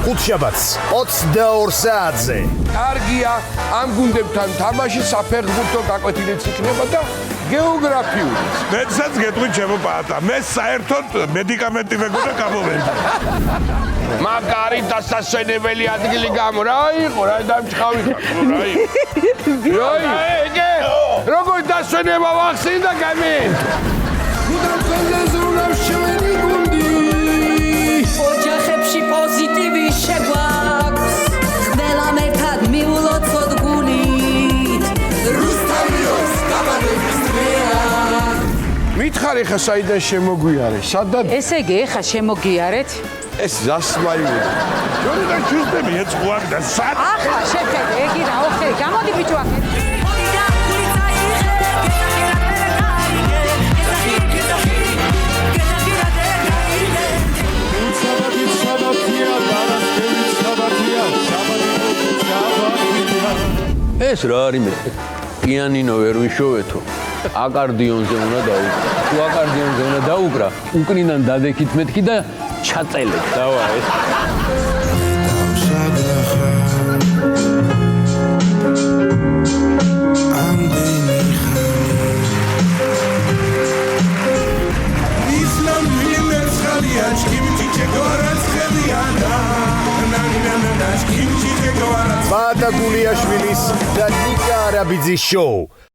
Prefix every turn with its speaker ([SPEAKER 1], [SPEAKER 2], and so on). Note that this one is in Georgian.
[SPEAKER 1] ხუთშაბათს 22 საათზე.
[SPEAKER 2] კარგია, ამ გუნდებთან თამაში საფეხბურთო გაკვეთილიც იქნება და გეოგრაფიული.
[SPEAKER 3] მეცაც გეტყვით ჩემო პაატა, მე საერთოდ მედიკამენტი მეგონა გამოვედი.
[SPEAKER 2] მაგარი დასასვენებელი ადგილი გამო, რა იყო, რა დამჭყავი ხარ, რა იყო. ეგე, როგორ დასვენება ვახსენ და გამენ. გუდამწონზე უნდა შევენი გუნდი.
[SPEAKER 4] ოჯახებში პოზიტივი შეგვაქვს. ყველამ ერთად მივულოცოთ გულით. რუსთავიოს გამარჯვების დღეა.
[SPEAKER 2] მითხარი ხა საიდან შემოგვიარე, სადაც
[SPEAKER 5] ესე იგი, ეხა შემოგიარეთ.
[SPEAKER 2] ეს ზასმაივი.
[SPEAKER 3] ჯორიდან ჩუსტები ეწყუაკ და სად
[SPEAKER 5] ახლა შეხედე, ეგი რა, ოხე, გამოდი ბიჭო ახლა.
[SPEAKER 6] ეს რა არის მე? პიანინო ვერ ვიშოვეთო. აკარდიონზე უნდა დაუკრა. თუ აკარდიონზე უნდა დაუკრა, უკრინან დადექით მეთქი და ჩაწელეთ. დავა ეს.
[SPEAKER 1] პაატა გულიაშვილის და ნიკა არაბიძის შოუ.